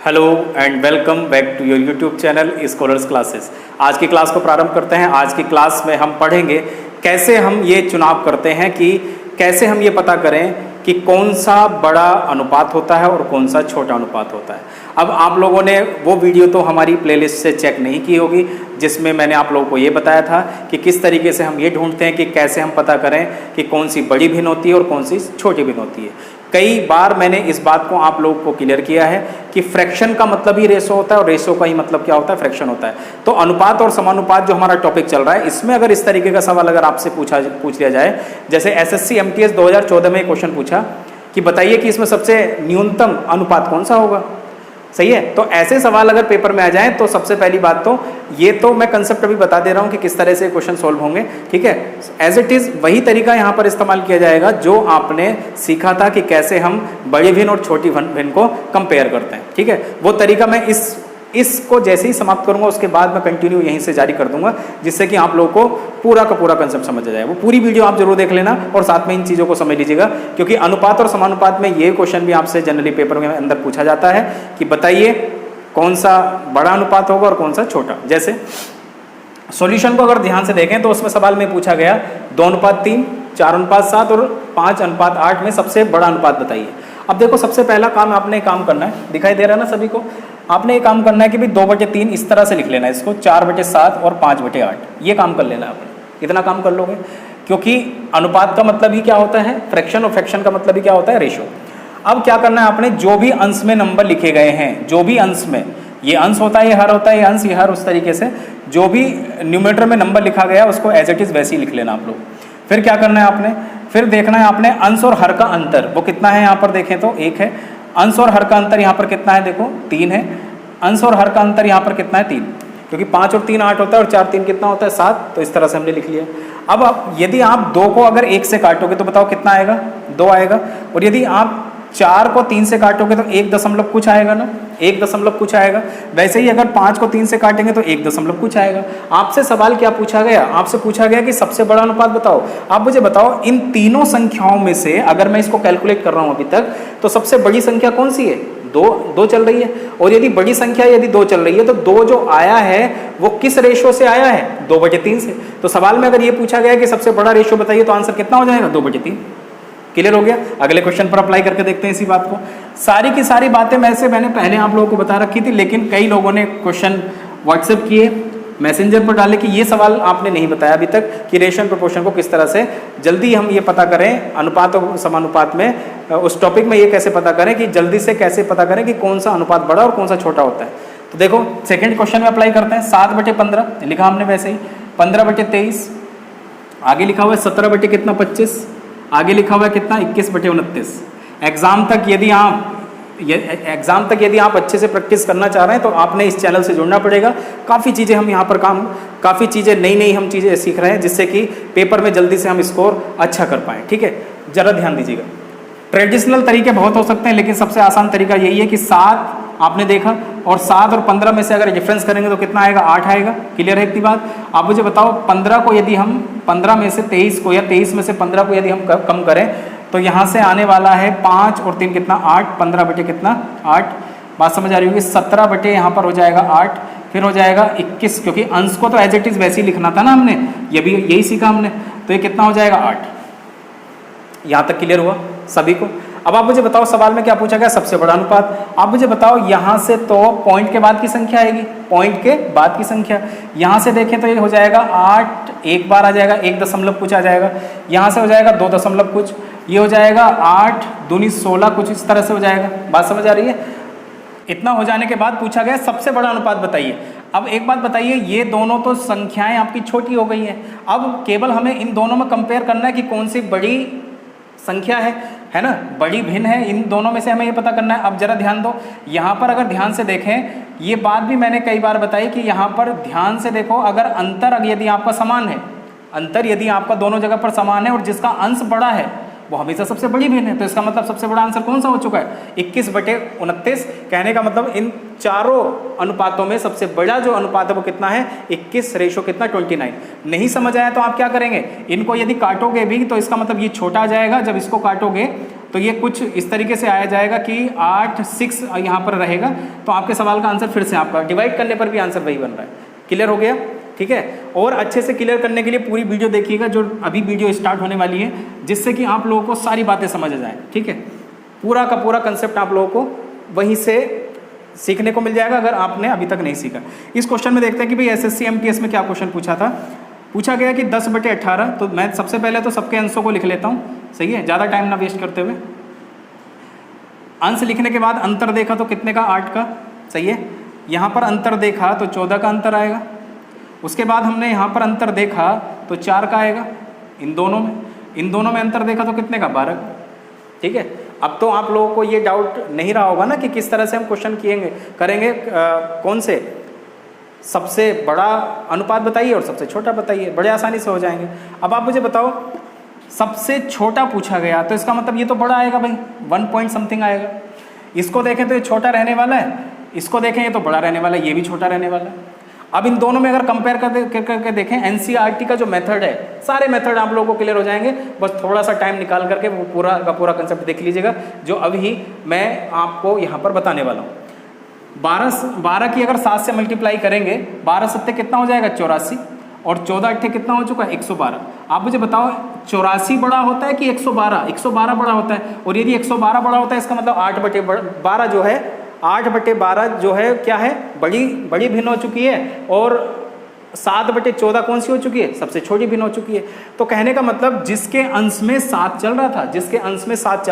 Hello and welcome back to your YouTube channel Scholars Classes. आज की class को प्रारंभ करते हैं। आज की क्लास में हम पढ़ेंगे कैसे हम ये चुनाव करते हैं कि कैसे हम ये पता करें कि कौन सा बड़ा अनुपात होता है और कौन सा छोटा अनुपात होता है। अब आप लोगों ने वो वीडियो तो हमारी प्लेलिस्ट से चेक नहीं की होगी जिसमें मैंने आप लोगों को ये बताया था कि किस तरीके से हम ये ढूंढते हैं कि कैसे हम पता करें कि कौन सी बड़ी भिन्न होती है और कौन सी छोटी भिन्न होती है। कई बार मैंने इस बात को आप लोगों को क्लियर किया है कि फ्रैक्शन का मतलब ही रेशो होता है और रेशो का ही मतलब क्या होता है, फ्रैक्शन होता है। तो अनुपात और समानुपात जो हमारा टॉपिक चल रहा है, इसमें अगर इस तरीके का सवाल अगर आपसे पूछ लिया जाए, जैसे एसएससी एमटीएस 2014 में क्वेश्चन पूछा कि बताइए कि इसमें सबसे न्यूनतम अनुपात कौन सा होगा, सही है। तो ऐसे सवाल अगर पेपर में आ जाएं तो सबसे पहली बात तो ये तो मैं कंसेप्ट अभी बता दे रहा हूं कि किस तरह से क्वेश्चन सॉल्व होंगे, ठीक है। एज इट इज वही तरीका यहां पर इस्तेमाल किया जाएगा जो आपने सीखा था कि कैसे हम बड़ी भिन्न और छोटी भिन्न को कंपेयर करते हैं, ठीक है। वो तरीका मैं इसको जैसे ही समाप्त करूंगा उसके बाद मैं कंटिन्यू यहीं से जारी कर दूंगा, जिससे कि आप लोगों को पूरा का पूरा कंसेप्ट समझ आ जाए। वो पूरी वीडियो आप जरूर देख लेना और साथ में इन चीज़ों को समझ लीजिएगा, क्योंकि अनुपात और समानुपात में ये क्वेश्चन भी आपसे जनरली पेपर के अंदर पूछा जाता है कि बताइए कौन सा बड़ा अनुपात होगा और कौन सा छोटा। जैसे सॉल्यूशन को अगर ध्यान से देखें तो उसमें सवाल में पूछा गया 2:3, 4:7 और 5:8 में सबसे बड़ा अनुपात बताइए। अब देखो सबसे पहला काम आपने काम करना है, दिखाई दे रहा है ना सभी को, आपने ये काम करना है कि भाई 2/3 इस तरह से लिख लेना है, इसको 4/7 और 5/8 ये काम कर लेना है आपने। इतना काम कर लोगे, क्योंकि अनुपात का मतलब ही क्या होता है, फ्रैक्शन, और फ्रैक्शन का मतलब ही क्या होता है, रेशो। अब क्या करना है आपने, जो भी अंश में नंबर लिखे गए हैं, जो भी अंश में, ये अंश होता है, ये हर होता है, ये अंश, ये हर, उस तरीके से जो भी न्यूमरेटर में नंबर लिखा गया उसको एज इट इज वैसे ही लिख लेना आप लोग। फिर क्या करना है आपने, फिर देखना है आपने अंश और हर का अंतर वो कितना है। यहाँ पर देखें तो 1 है। अंश और हर का अंतर यहाँ पर कितना है, देखो 3 है। अंश और हर का अंतर यहाँ पर कितना है, 3, क्योंकि 5 और 3 8 होता है और 4 3 कितना होता है, 7। तो इस तरह से हमने लिख लिया। अब यदि आप 2 को अगर 1 से काटोगे तो बताओ कितना आएगा, 2 आएगा। और यदि आप 4 को 3 से काटोगे तो 1 दशमलव कुछ आएगा ना, 1 दशमलव कुछ आएगा। वैसे ही अगर 5 को 3 से काटेंगे तो 1 दशमलव कुछ आएगा। आपसे सवाल क्या पूछा गया, आपसे पूछा गया कि सबसे बड़ा अनुपात बताओ। आप मुझे बताओ इन तीनों संख्याओं में से अगर मैं इसको कैलकुलेट कर रहा हूं अभी तक, तो सबसे बड़ी संख्या कौन सी है, 2 चल रही है। और यदि बड़ी संख्या यदि 2 चल रही है तो 2 जो आया है वो किस रेशो से आया है, 2/3 से। तो सवाल में अगर ये पूछा गया कि सबसे बड़ा रेशो बताइए तो आंसर कितना हो जाएगा, 2/3। क्लियर हो गया। अगले क्वेश्चन पर अप्लाई करके देखते हैं इसी बात को। सारी की सारी बातें मैंने पहले आप लोगों को बता रखी थी, लेकिन कई लोगों ने क्वेश्चन व्हाट्सएप किए, मैसेंजर पर डाले कि ये सवाल आपने नहीं बताया अभी तक कि रेशो एंड प्रोपोर्शन को किस तरह से जल्दी हम ये पता करें, अनुपात और समानुपात में उस टॉपिक में ये कैसे पता करें कि जल्दी से कैसे पता करें कि कौन सा अनुपात बड़ा और कौन सा छोटा होता है। तो देखो सेकेंड क्वेश्चन में अप्लाई करते हैं। 7/15 लिखा हमने वैसे ही, 15/23, आगे लिखा हुआ है 17/25, आगे लिखा हुआ है कितना, 21/29। एग्जाम तक यदि आप अच्छे से प्रैक्टिस करना चाह रहे हैं तो आपने इस चैनल से जुड़ना पड़ेगा। काफ़ी चीज़ें हम यहाँ पर काफ़ी चीज़ें नई हम चीज़ें सीख रहे हैं, जिससे कि पेपर में जल्दी से हम स्कोर अच्छा कर पाएँ, ठीक है। ज़रा ध्यान दीजिएगा। ट्रेडिशनल तरीके बहुत हो सकते हैं, लेकिन सबसे आसान तरीका यही है कि 7 आपने देखा और 7 और 15 में से अगर डिफरेंस करेंगे तो कितना आएगा, 8 आएगा। क्लियर है इतनी बात। आप मुझे बताओ 15 को यदि हम 15 में से 23 को या 23 में से 15 को यदि हम कम करें तो यहाँ से आने वाला है 5 और 3 कितना, 8, 15 बटे कितना, 8। बात समझ आ रही होगी। 17 बटे यहाँ पर हो जाएगा 8, फिर हो जाएगा 21, क्योंकि अंश को तो एज इट इज वैसे ही लिखना था ना हमने, ये भी यही सीखा हमने। तो ये कितना हो जाएगा, 8। यहाँ तक क्लियर हुआ सभी को। अब आप मुझे बताओ सवाल में क्या पूछा गया, सबसे बड़ा अनुपात। आप मुझे बताओ यहाँ से तो पॉइंट के बाद की संख्या आएगी, पॉइंट के बाद की संख्या। यहाँ से देखें तो ये हो जाएगा 8, एक बार आ जाएगा, 1 दशमलव कुछ आ जाएगा। यहाँ से हो जाएगा 2 दशमलव कुछ, ये हो जाएगा 8 दूनी 16 कुछ, इस तरह से हो जाएगा। बात समझ आ रही है। इतना हो जाने के बाद पूछा गया सबसे बड़ा अनुपात बताइए। अब एक बात बताइए, ये दोनों तो संख्याएं आपकी छोटी हो गई हैं, अब केवल हमें इन दोनों में कंपेयर करना है कि कौन सी बड़ी संख्या है ना, बड़ी भिन्न है। इन दोनों में से हमें ये पता करना है। अब जरा ध्यान दो, यहाँ पर अगर ध्यान से देखें, ये बात भी मैंने कई बार बताई कि यहाँ पर ध्यान से देखो, अगर अंतर यदि आपका समान है, अंतर यदि आपका दोनों जगह पर समान है और जिसका अंश बड़ा है वो हमेशा सबसे बड़ी भिन्न है। तो इसका मतलब सबसे बड़ा आंसर कौन सा हो चुका है, 21/29। कहने का मतलब इन चारों अनुपातों में सबसे बड़ा जो अनुपात है वो कितना है, 21 रेशो कितना, 29। नहीं समझ आया तो आप क्या करेंगे, इनको यदि काटोगे भी तो इसका मतलब ये छोटा आ जाएगा, जब इसको काटोगे तो ये कुछ इस तरीके से आया जाएगा कि 8 6 यहाँ पर रहेगा, तो आपके सवाल का आंसर फिर से आपका डिवाइड करने पर भी आंसर वही बन रहा है। क्लियर हो गया? ठीक है। और अच्छे से क्लियर करने के लिए पूरी वीडियो देखिएगा, जो अभी वीडियो स्टार्ट होने वाली है, जिससे कि आप लोगों को सारी बातें समझ आ जाए। ठीक है, पूरा का पूरा कंसेप्ट आप लोगों को वहीं से सीखने को मिल जाएगा अगर आपने अभी तक नहीं सीखा। इस क्वेश्चन में देखते हैं कि भाई SSC MTS में क्या क्वेश्चन पूछा था। पूछा गया कि 10/18, तो मैं सबसे पहले तो सबके अंशों को लिख लेता हूँ, सही है, ज़्यादा टाइम ना वेस्ट करते हुए। अंश लिखने के बाद अंतर देखा तो कितने का? 8 का, सही है। यहाँ पर अंतर देखा तो 14 का अंतर आएगा। उसके बाद हमने यहाँ पर अंतर देखा तो 4 का आएगा इन दोनों में अंतर देखा तो कितने का? 12 का। ठीक है, अब तो आप लोगों को ये डाउट नहीं रहा होगा ना कि किस तरह से हम क्वेश्चन करेंगे, कौन से सबसे बड़ा अनुपात बताइए और सबसे छोटा बताइए, बड़े आसानी से हो जाएंगे। अब आप मुझे बताओ, सबसे छोटा पूछा गया तो इसका मतलब ये तो बड़ा आएगा भाई, 1 पॉइंट समथिंग आएगा। इसको देखें तो ये छोटा रहने वाला है, इसको देखें ये तो बड़ा रहने वाला है, ये भी छोटा रहने वाला है। अब इन दोनों में अगर कंपेयर करके देखें, NCERT का जो मेथड है, सारे मेथड आप लोगों को क्लियर हो जाएंगे। बस थोड़ा सा टाइम निकाल करके वो पूरा का पूरा कंसेप्ट देख लीजिएगा, जो अभी मैं आपको यहाँ पर बताने वाला हूँ। 12 की अगर 7 से मल्टीप्लाई करेंगे, 12 सत्ते कितना हो जाएगा? 84, और 14 अट्ठे कितना हो चुका है? 112। आप मुझे बताओ, 84 बड़ा होता है कि 112? 112 बड़ा होता है। और यदि 112 बड़ा होता है, इसका मतलब 8/12 जो है, 8/12 जो है क्या है? बड़ी भिन्न हो चुकी है। और 7/14 कौन सी हो चुकी है? सबसे छोटी भिन्न हो चुकी है। तो कहने का मतलब जिसके अंश में 7 चल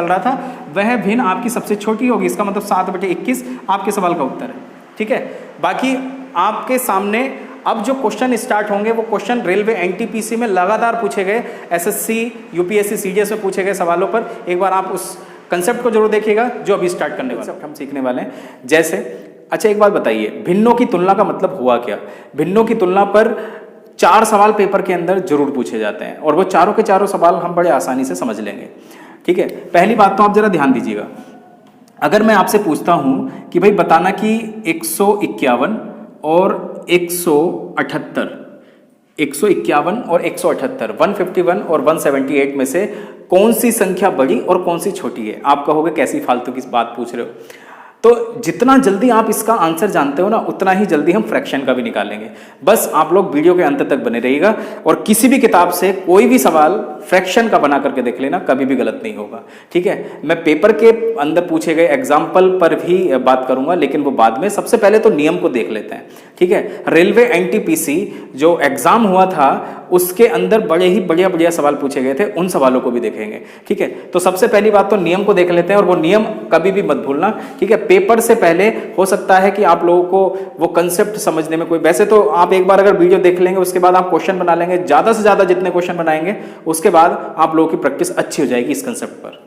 रहा था, वह भिन्न आपकी सबसे छोटी होगी। इसका मतलब 7/21 आपके सवाल का उत्तर है। ठीक है, बाकी आपके सामने अब जो क्वेश्चन स्टार्ट होंगे वो क्वेश्चन रेलवे NTPC में लगातार पूछे गए, SSC UPSC CGS में पूछे गए सवालों पर एक बार आप उस कंसेप्ट को जरूर देखिएगा जो अभी स्टार्ट करने वाले हम सीखने वाले हैं। जैसे, अच्छा एक बात बताइए, भिन्नों की तुलना का मतलब हुआ क्या? भिन्नों की तुलना पर 4 सवाल पेपर के अंदर जरूर पूछे जाते हैं, और वो चारों के चारों सवाल हम बड़े आसानी से समझ लेंगे। ठीक है, पहली बात तो आप जरा ध्यान दीजिएगा, अगर मैं आपसे पूछता हूं कि भाई बताना कि 151 और 178, 151 और 178, 151 और 178 में से कौन सी संख्या बड़ी और कौन सी छोटी है? आप कहोगे कैसी फालतू की बात पूछ रहे हो। तो जितना जल्दी आप इसका आंसर जानते हो ना, उतना ही जल्दी हम फ्रैक्शन का भी निकालेंगे। बस आप लोग वीडियो के अंत तक बने रहिएगा, और किसी भी किताब से कोई भी सवाल फ्रैक्शन का बना करके देख लेना, कभी भी गलत नहीं होगा। ठीक है, मैं पेपर के अंदर पूछे गए एग्जाम्पल पर भी बात करूंगा, लेकिन वो बाद में। सबसे पहले तो नियम को देख लेते हैं। ठीक है, रेलवे NTPC जो एग्जाम हुआ था उसके अंदर बड़े ही बढ़िया सवाल पूछे गए थे, उन सवालों को भी देखेंगे। ठीक है, तो सबसे पहली बात तो नियम को देख लेते हैं, और वो नियम कभी भी मत भूलना। ठीक है, पेपर से पहले हो सकता है कि आप लोगों को वो कंसेप्ट समझने में कोई, वैसे तो आप एक बार अगर वीडियो देख लेंगे उसके बाद आप क्वेश्चन बना लेंगे, ज्यादा से ज्यादा जितने क्वेश्चन बनाएंगे उसके बाद आप लोगों की प्रैक्टिस अच्छी हो जाएगी इस कंसेप्ट पर।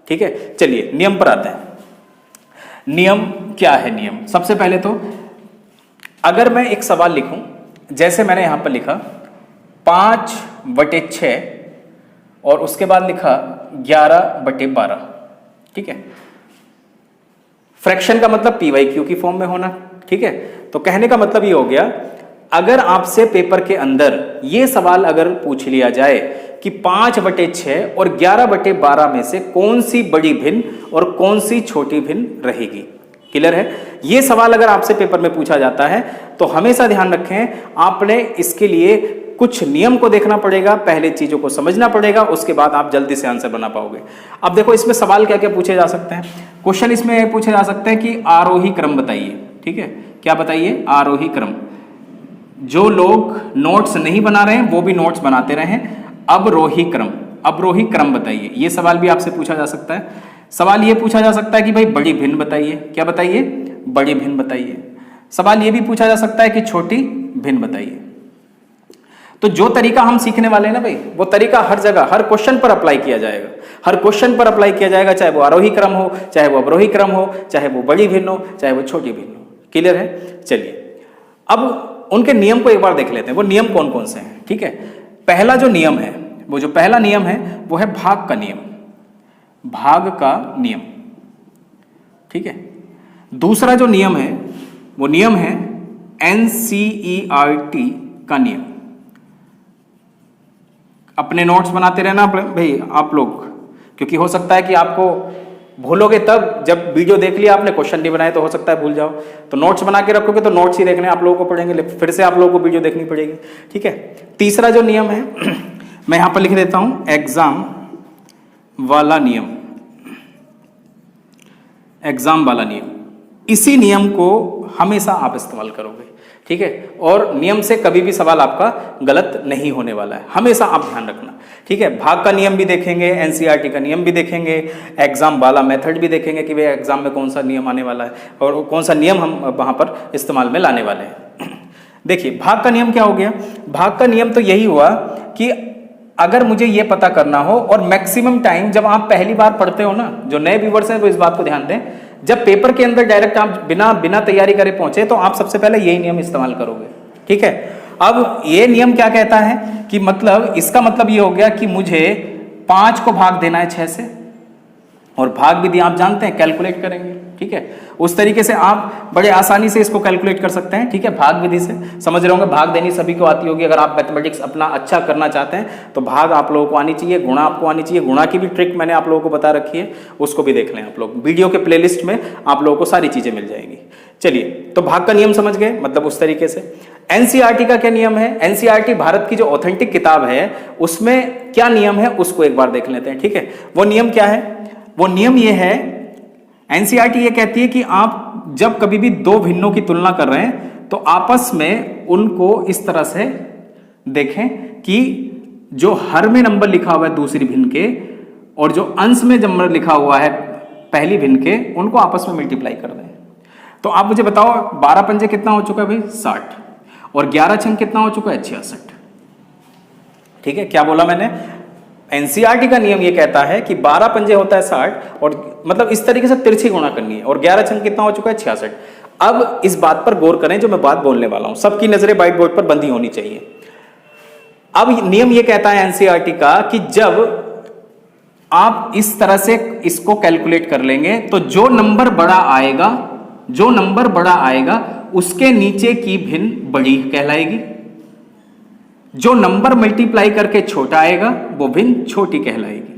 ठीक है, चलिए नियम पर आते हैं। नियम क्या है? नियम सबसे पहले तो, अगर मैं एक सवाल लिखूं, जैसे मैंने यहां पर लिखा 5/6 और उसके बाद लिखा 11/12। ठीक है, फ्रैक्शन का मतलब PYQ की फॉर्म में होना। ठीक है, तो कहने का मतलब ये हो गया, अगर आपसे पेपर के अंदर ये सवाल अगर पूछ लिया जाए कि 5/6 और 11/12 में से कौन सी बड़ी भिन्न और कौन सी छोटी भिन्न रहेगी। क्लियर है? ये सवाल अगर आपसे पेपर में पूछा जाता है तो हमेशा ध्यान रखें, आपने इसके लिए कुछ नियम को देखना पड़ेगा, पहले चीजों को समझना पड़ेगा, उसके बाद आप जल्दी से आंसर बना पाओगे। अब देखो इसमें सवाल क्या क्या पूछे जा सकते हैं। क्वेश्चन इसमें पूछे जा सकते हैं कि आरोही क्रम बताइए। ठीक है, क्या बताइए? आरोही क्रम। जो लोग नोट्स नहीं बना रहे हैं वो भी नोट्स बनाते रहें। अवरोही क्रम बताइए, ये सवाल भी आपसे पूछा जा सकता है। सवाल ये पूछा जा सकता है कि भाई बड़ी भिन्न बताइए। क्या बताइए? बड़ी भिन्न बताइए। सवाल ये भी पूछा जा सकता है कि छोटी भिन्न बताइए। तो जो तरीका हम सीखने वाले हैं ना भाई, वो तरीका हर जगह हर क्वेश्चन पर अप्लाई किया जाएगा। हर क्वेश्चन पर अप्लाई किया जाएगा, चाहे वो आरोही क्रम हो, चाहे वो अवरोही क्रम हो, चाहे वो बड़ी भिन्न हो, चाहे वो छोटी भिन्न हो। क्लियर है? चलिए अब उनके नियम को एक बार देख लेते हैं, वो नियम कौन कौन से हैं। ठीक है, पहला जो नियम है, वो जो पहला नियम है वो है भाग का नियम। भाग का नियम। ठीक है, दूसरा जो नियम है वो नियम है NCERT का नियम। अपने नोट्स बनाते रहना भाई आप लोग, क्योंकि हो सकता है कि आपको भूलोगे तब, जब वीडियो देख लिया आपने, क्वेश्चन नहीं बनाए तो हो सकता है भूल जाओ। तो नोट्स बना के रखोगे तो नोट्स ही देखने आप लोगों को पड़ेंगे, फिर से आप लोगों को वीडियो देखनी पड़ेगी। ठीक है, तीसरा जो नियम है मैं यहां पर लिख देता हूं, एग्जाम वाला नियम। एग्जाम वाला नियम, इसी नियम को हमेशा आप इस्तेमाल करोगे। ठीक है, और नियम से कभी भी सवाल आपका गलत नहीं होने वाला है, हमेशा आप ध्यान रखना। ठीक है, भाग का नियम भी देखेंगे, एनसीईआरटी का नियम भी देखेंगे, एग्जाम वाला मेथड भी देखेंगे कि भाई एग्जाम में कौन सा नियम आने वाला है और कौन सा नियम हम वहां पर इस्तेमाल में लाने वाले हैं। देखिए, भाग का नियम क्या हो गया? भाग का नियम तो यही हुआ कि अगर मुझे ये पता करना हो, और मैक्सिमम टाइम जब आप पहली बार पढ़ते हो ना, जो नए व्यूवर्स हैं वो इस बात को ध्यान दें, जब पेपर के अंदर डायरेक्ट आप बिना तैयारी करे पहुंचे तो आप सबसे पहले यही नियम इस्तेमाल करोगे। ठीक है, अब ये नियम क्या कहता है कि मतलब इसका मतलब ये हो गया कि मुझे 5 को भाग देना है 6 से, और भाग विधि आप जानते हैं, कैलकुलेट करेंगे। ठीक है, उस तरीके से आप बड़े आसानी से इसको कैलकुलेट कर सकते हैं। ठीक है, भाग विधि से समझ रहे होंगे, भाग देनी सभी को आती होगी। अगर आप मैथमेटिक्स अपना अच्छा करना चाहते हैं तो भाग आप लोगों को आनी चाहिए, गुणा आपको आनी चाहिए। गुणा की भी ट्रिक मैंने आप लोगों को बता रखी है, उसको भी देख लें आप लोग, वीडियो के प्लेलिस्ट में आप लोगों को सारी चीजें मिल जाएंगी। चलिए, तो भाग का नियम समझ गए, मतलब उस तरीके से। एनसीईआरटी का क्या नियम है? एनसीईआरटी भारत की जो ऑथेंटिक किताब है उसमें क्या नियम है उसको एक बार देख लेते हैं। ठीक है, वो नियम क्या है? वो नियम ये है, एनसीईआरटी ये कहती है कि आप जब कभी भी दो भिन्नों की तुलना कर रहे हैं तो आपस में उनको इस तरह से देखें कि जो हर में नंबर लिखा हुआ है दूसरी भिन्न के, और जो अंश में नंबर लिखा हुआ है पहली भिन्न के, उनको आपस में मल्टीप्लाई कर दें। तो आप मुझे बताओ, 12 पंजे कितना हो चुका है भाई? 60, और 11 छंग कितना हो चुका है? 66। ठीक है, क्या बोला मैंने? एनसीईआरटी का नियम ये कहता है कि 12 पंजे होता है 60, और मतलब इस तरीके से तिरछी गुणा करनी है, और 11 छंग कितना हो चुका है? 66। अब इस बात पर गौर करें जो मैं बात बोलने वाला हूं, सबकी नजरें व्हाइट बोर्ड पर बंधी होनी चाहिए। अब नियम ये कहता है एनसीईआरटी का कि जब आप इस तरह से इसको कैलकुलेट कर लेंगे तो जो नंबर बड़ा आएगा उसके नीचे की भिन्न बड़ी कहलाएगी, जो नंबर मल्टीप्लाई करके छोटा आएगा वो भिन्न छोटी कहलाएगी।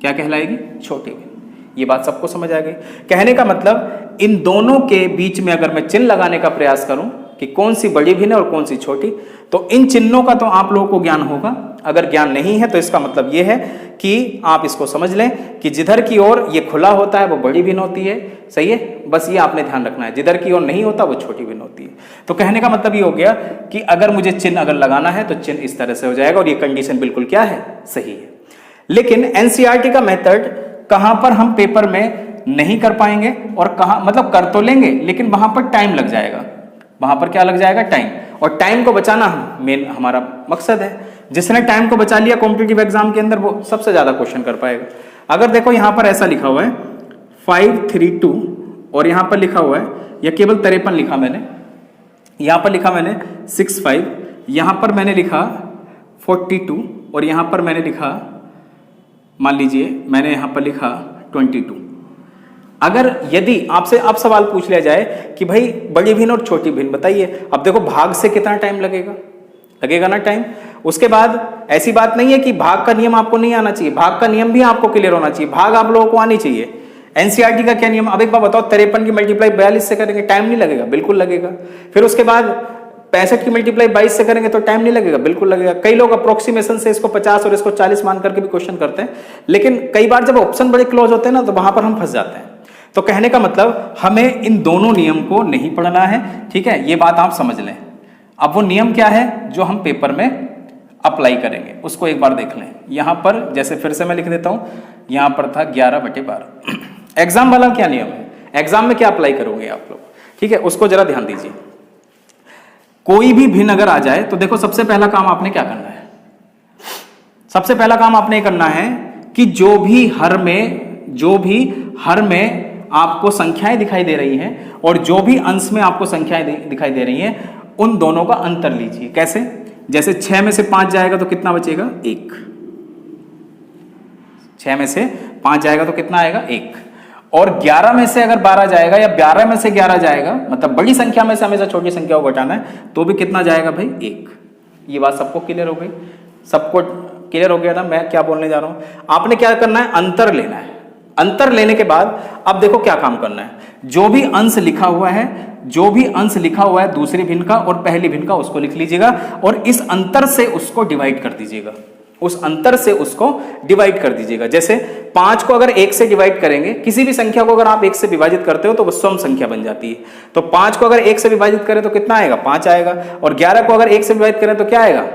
क्या कहलाएगी? छोटी भिन्न। ये बात सबको समझ आ गई? कहने का मतलब इन दोनों के बीच में अगर मैं चिन्ह लगाने का प्रयास करूं कि कौन सी बड़ी भिन्न है और कौन सी छोटी, तो इन चिन्हों का तो आप लोगों को ज्ञान होगा। अगर ज्ञान नहीं है तो इसका मतलब यह है कि आप इसको समझ लें कि जिधर की ओर ये खुला होता है वो बड़ी भिन्न होती है। सही है, बस ये आपने ध्यान रखना है, जिधर की ओर नहीं होता वो छोटी भिन्न होती है। तो कहने का मतलब ये हो गया कि अगर मुझे चिन्ह अगर लगाना है तो चिन्ह इस तरह से हो जाएगा, और ये कंडीशन बिल्कुल क्या है? सही है। लेकिन एनसीईआरटी का मेथड कहां पर हम पेपर में नहीं कर पाएंगे, और कहां मतलब कर तो लेंगे लेकिन वहां पर टाइम लग जाएगा। वहां पर क्या लग जाएगा? टाइम। और टाइम को बचाना मेन हमारा मकसद है। जिसने टाइम को बचा लिया कॉम्पिटिटिव एग्जाम के अंदर, वो सबसे ज्यादा क्वेश्चन कर पाएगा। अगर देखो यहां पर ऐसा लिखा हुआ है 532, और यहां पर लिखा हुआ है, या केवल 53 लिखा मैंने, यहां पर लिखा मैंने 65, यहां पर मैंने लिखा 42, और यहां पर मैंने लिखा, मान लीजिए मैंने यहां पर लिखा 22। अगर यदि आपसे अब सवाल पूछ लिया जाए कि भाई बड़ी भिन्न और छोटी भिन्न बताइए, अब देखो भाग से कितना टाइम लगेगा ना टाइम। उसके बाद ऐसी बात नहीं है कि भाग का नियम आपको नहीं आना चाहिए, भाग का नियम भी आपको क्लियर होना चाहिए, भाग आप लोगों को आनी चाहिए। एनसीईआरटी का क्या नियम? अब एक बार बताओ, 53 की मल्टीप्लाई 42 से करेंगे, टाइम नहीं लगेगा? बिल्कुल लगेगा। फिर उसके बाद 65 की मल्टीप्लाई 22 से करेंगे तो टाइम नहीं लगेगा? बिल्कुल लगेगा। कई लोग अप्रोक्सीमेशन से इसको 50 और इसको 40 मान करके भी क्वेश्चन करते हैं, लेकिन कई बार जब ऑप्शन बड़े क्लोज होते हैं ना तो वहां पर हम फंस जाते हैं। तो कहने का मतलब हमें इन दोनों नियम को नहीं पढ़ना है। ठीक है, ये बात आप समझ लें। अब वो नियम क्या है जो हम पेपर में अप्लाई करेंगे उसको एक बार देख लें। यहां पर जैसे फिर से मैं लिख देता हूं, यहां पर था 11/12। एग्जाम वाला क्या नियम है? एग्जाम में क्या अप्लाई करोगे आप लोग? ठीक है, उसको जरा ध्यान दीजिए। कोई भी भिन्न अगर आ जाए तो देखो सबसे पहला काम आपने क्या करना है? सबसे पहला काम आपने करना है कि जो भी हर में आपको संख्याएं दिखाई दे रही हैं और जो भी अंश में आपको संख्याएं दिखाई दे रही हैं, उन दोनों का अंतर लीजिए। कैसे? जैसे 6 में से 5 जाएगा तो कितना बचेगा? 1। 6 में से 5 जाएगा तो कितना आएगा? 1। और 11 में से अगर 12 जाएगा या 12 में से 11 जाएगा, मतलब बड़ी संख्या में से हमेशा छोटी संख्या को घटाना है, तो भी कितना जाएगा भाई? 1। ये बात सबको क्लियर हो गई? सबको क्लियर हो गया ना मैं क्या बोलने जा रहा हूं? आपने क्या करना है, अंतर लेना है। अंतर लेने के बाद अब देखो क्या काम करना है, जो भी अंश लिखा हुआ है, जो भी अंश लिखा हुआ है दूसरी भिन्न का और पहली भिन्न का, उसको लिख लीजिएगा और इस अंतर से उसको डिवाइड कर दीजिएगा, उस अंतर से उसको डिवाइड कर दीजिएगा। जैसे 5 को अगर 1 से डिवाइड करेंगे, किसी भी संख्या को अगर आप 1 से विभाजित करते हो तो वो सम संख्या बन जाती है। तो 5 को अगर 1 से विभाजित करें तो कितना आएगा, 5 आएगा, और 11 को अगर 1 से विभाजित करें तो क्या आएगा,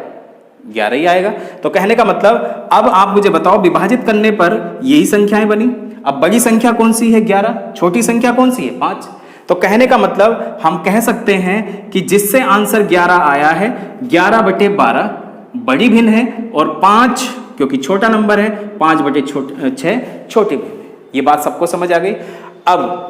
11 ही आएगा। तो कहने का मतलब अब आप मुझे बताओ विभाजित करने पर यही संख्याएं बनी। अब बड़ी संख्या कौन सी है, 11, छोटी संख्या कौन सी है, 5। तो कहने का मतलब हम कह सकते हैं कि जिससे आंसर 11 आया है, 11/12 बड़ी भिन्न है और 5 क्योंकि छोटा नंबर है, 5/6 छोटी भिन्न है। ये बात सबको समझ आ गई। अब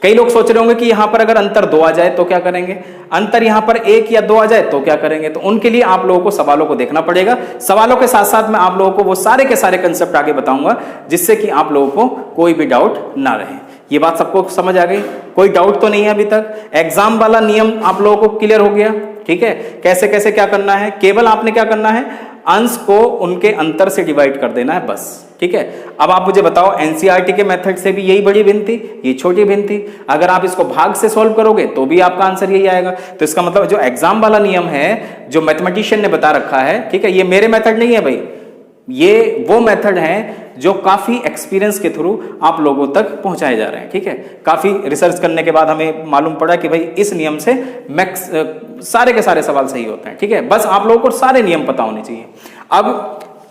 कई लोग सोच रहे होंगे कि यहां पर अगर अंतर 2 आ जाए तो क्या करेंगे, अंतर यहां पर 1 या 2 आ जाए तो क्या करेंगे। तो उनके लिए आप लोगों को सवालों को देखना पड़ेगा। सवालों के साथ साथ मैं आप लोगों को वो सारे के सारे कंसेप्ट आगे बताऊंगा जिससे कि आप लोगों को कोई भी डाउट ना रहे। ये बात सबको समझ आ गई, कोई डाउट तो नहीं है अभी तक। एग्जाम वाला नियम आप लोगों को क्लियर हो गया, ठीक है। कैसे कैसे क्या करना है, केवल आपने क्या करना है, अंश को उनके अंतर से डिवाइड कर देना है बस, ठीक है। अब आप मुझे बताओ एनसीईआरटी के मेथड से भी यही बड़ी भिन्न थी, ये छोटी भिन्न थी। अगर आप इसको भाग से सॉल्व करोगे तो भी आपका आंसर यही आएगा। तो इसका मतलब जो एग्जाम वाला नियम है, जो मैथमेटिशियन ने बता रखा है, ठीक है, ये मेरे मेथड नहीं है भाई, ये वो मेथड है जो काफी एक्सपीरियंस के थ्रू आप लोगों तक पहुंचाए जा रहे हैं, ठीक है। काफी रिसर्च करने के बाद हमें मालूम पड़ा कि भाई इस नियम से मैक्स सारे के सारे सवाल सही होते हैं, ठीक है। बस आप लोगों को सारे नियम पता होने चाहिए। अब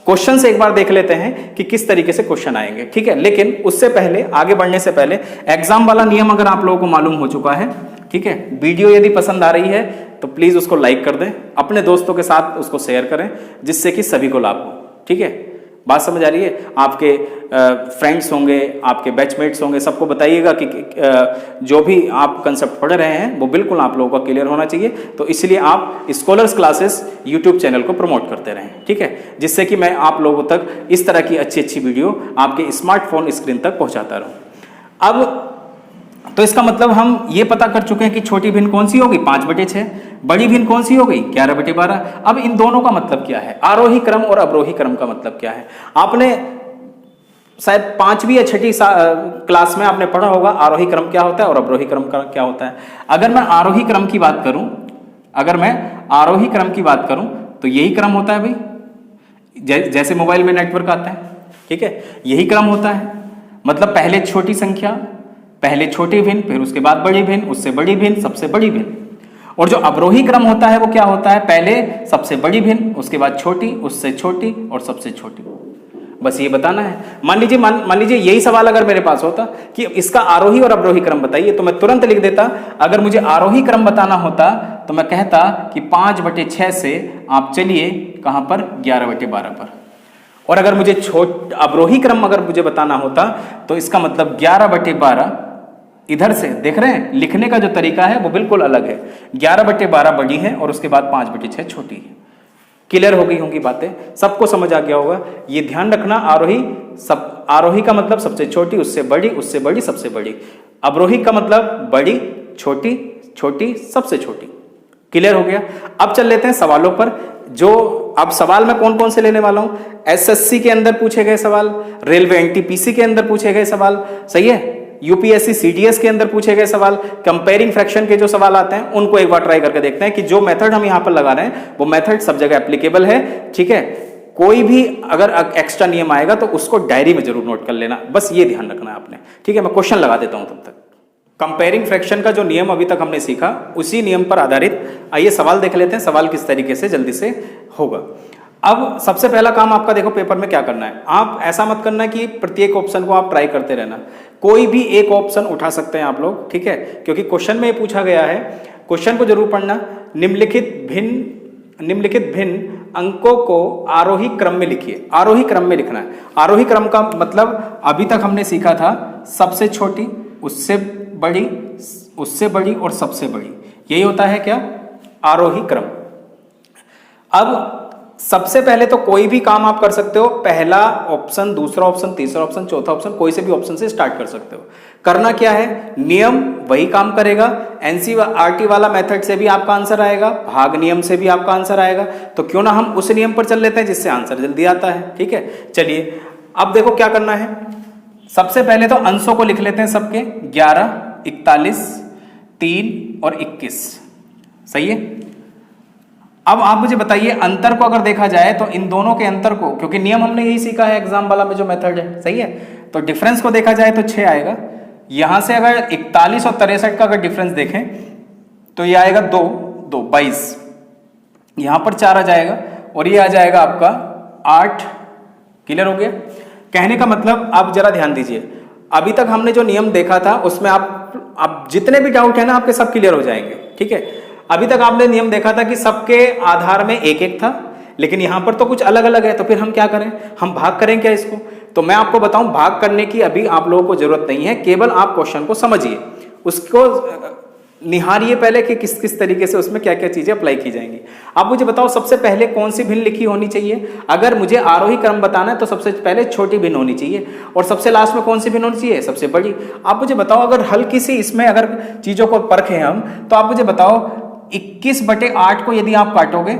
क्वेश्चन से एक बार देख लेते हैं कि किस तरीके से क्वेश्चन आएंगे, ठीक है। लेकिन उससे पहले, आगे बढ़ने से पहले, एग्जाम वाला नियम अगर आप लोगों को मालूम हो चुका है, ठीक है, वीडियो यदि पसंद आ रही है तो प्लीज उसको लाइक कर दें, अपने दोस्तों के साथ उसको शेयर करें जिससे कि सभी को लाभ हो, ठीक है। बात समझ आ रही है? आपके फ्रेंड्स होंगे, आपके बैचमेट्स होंगे, सबको बताइएगा कि जो भी आप कंसेप्ट पढ़ रहे हैं वो बिल्कुल आप लोगों का क्लियर होना चाहिए। तो इसलिए आप स्कॉलर्स क्लासेस यूट्यूब चैनल को प्रमोट करते रहें, ठीक है, जिससे कि मैं आप लोगों तक इस तरह की अच्छी अच्छी वीडियो आपके स्मार्टफोन स्क्रीन तक पहुंचाता रहूं। अब तो इसका मतलब हम ये पता कर चुके हैं कि छोटी भिन्न कौन सी होगी, 5/6, बड़ी भिन्न कौन सी हो गई, 11/12। अब इन दोनों का मतलब क्या है, आरोही क्रम और अवरोही क्रम का मतलब क्या है। आपने शायद 5वीं या 6ठी क्लास में आपने पढ़ा होगा आरोही क्रम क्या होता है और अवरोही क्रम क्या होता है। अगर मैं आरोही क्रम की बात करूं, अगर मैं आरोही क्रम की बात करूं तो यही क्रम होता है भाई, जैसे मोबाइल में नेटवर्क आता है, ठीक है, यही क्रम होता है। मतलब पहले छोटी संख्या, पहले छोटी भिन्न, फिर उसके बाद बड़ी भिन्न, उससे बड़ी भिन्न, सबसे बड़ी भिन्न। और जो अवरोही क्रम होता है वो क्या होता है, पहले सबसे बड़ी भिन्न, उसके बाद छोटी, उससे छोटी और सबसे छोटी। बस ये बताना है। मान लीजिए यही सवाल अगर मेरे पास होता कि इसका आरोही और अवरोही क्रम बताइए, तो मैं तुरंत लिख देता। अगर मुझे आरोही क्रम बताना होता तो मैं कहता कि 5/6 से आप चलिए कहां पर, 11/12 पर। और अगर मुझे अवरोही क्रम अगर मुझे बताना होता तो इसका मतलब 11/12, इधर से देख रहे हैं लिखने का जो तरीका है वो बिल्कुल अलग है। 11/12 बड़ी है और उसके बाद 5/6 छोटी है। क्लियर हो गई होंगी बातें, सबको समझ आ गया होगा। ये ध्यान रखना, आरोही का मतलब सबसे छोटी, उससे बड़ी, उससे बड़ी, सबसे बड़ी। अवरोही का मतलब बड़ी, छोटी, छोटी, सबसे छोटी। क्लियर हो गया। अब चल लेते हैं सवालों पर। जो अब सवाल मैं कौन कौन से लेने वाला हूं, एसएससी के अंदर पूछे गए सवाल, रेलवे एनटीपीसी के अंदर पूछे गए सवाल, सही है, यूपीएससी सीडीएस के अंदर पूछे गए सवाल, कंपेयरिंग फ्रैक्शन के जो सवाल आते हैं उनको एक बार ट्राई करके देखते हैं कि जो मेथड हम यहां पर लगा रहे हैं वो मेथड सब जगह एप्लीकेबल है, ठीक है। कोई भी अगर एक्स्ट्रा नियम आएगा तो उसको डायरी में जरूर नोट कर लेना, बस ये ध्यान रखना है आपने, ठीक है। मैं क्वेश्चन लगा देता हूं तब तक। कंपेयरिंग फ्रैक्शन का जो नियम अभी तक हमने सीखा उसी नियम पर आधारित आइए सवाल देख लेते हैं, सवाल किस तरीके से जल्दी से होगा। अब सबसे पहला काम आपका देखो पेपर में क्या करना है। आप ऐसा मत करना कि प्रत्येक ऑप्शन को आप ट्राई करते रहना, कोई भी एक ऑप्शन उठा सकते हैं आप लोग, ठीक है, क्योंकि क्वेश्चन में ये पूछा गया है। क्वेश्चन को जरूर पढ़ना। निम्नलिखित भिन्न अंकों को आरोही क्रम में लिखिए। आरोही क्रम में लिखना है। आरोही क्रम का मतलब अभी तक हमने सीखा था सबसे छोटी, उससे बड़ी, उससे बड़ी और सबसे बड़ी, यही होता है क्या, आरोही क्रम। अब सबसे पहले तो कोई भी काम आप कर सकते हो, पहला ऑप्शन, दूसरा ऑप्शन, तीसरा ऑप्शन, चौथा ऑप्शन, कोई से भी ऑप्शन से स्टार्ट कर सकते हो। करना क्या है, नियम वही काम करेगा, एनसीईआरटी वाला मेथड से भी आपका आंसर आएगा, भाग नियम से भी आपका आंसर आएगा। तो क्यों ना हम उस नियम पर चल लेते हैं जिससे आंसर जल्दी आता है। ठीक है, चलिए अब देखो क्या करना है। सबसे पहले तो अंशों को लिख लेते हैं सबके, 11, 41, 3 और 21। सही है। अब आप मुझे बताइए अंतर को अगर देखा जाए तो इन दोनों के अंतर को, क्योंकि नियम हमने यही सीखा है एग्जाम वाला में जो मेथड है, सही है, तो डिफरेंस को देखा जाए तो 6 आएगा। यहां से अगर 41 और 63 का अगर डिफरेंस देखें तो ये आएगा 2, 2, 22, यहां पर 4 आ जाएगा और ये आ जाएगा आपका 8। क्लियर हो गया। कहने का मतलब आप जरा ध्यान दीजिए, अभी तक हमने जो नियम देखा था उसमें आप जितने भी डाउट है ना आपके सब क्लियर हो जाएंगे। ठीक है, अभी तक आपने नियम देखा था कि सबके आधार में एक एक था, लेकिन यहां पर तो कुछ अलग अलग है, तो फिर हम क्या करें, हम भाग करें क्या इसको। तो मैं आपको बताऊं, भाग करने की अभी आप लोगों को जरूरत नहीं है, केवल आप क्वेश्चन को समझिए, उसको निहारिए पहले कि किस किस तरीके से उसमें क्या क्या चीजें अप्लाई की जाएंगी। आप मुझे बताओ सबसे पहले कौन सी भिन्न लिखी होनी चाहिए। अगर मुझे आरोही क्रम बताना है तो सबसे पहले छोटी भिन्न होनी चाहिए, और सबसे लास्ट में कौन सी भिन्न होनी चाहिए, सबसे बड़ी। आप मुझे बताओ अगर हल्की सी इसमें अगर चीजों को परखें हम, तो आप मुझे बताओ 21/8 को यदि आप काटोगे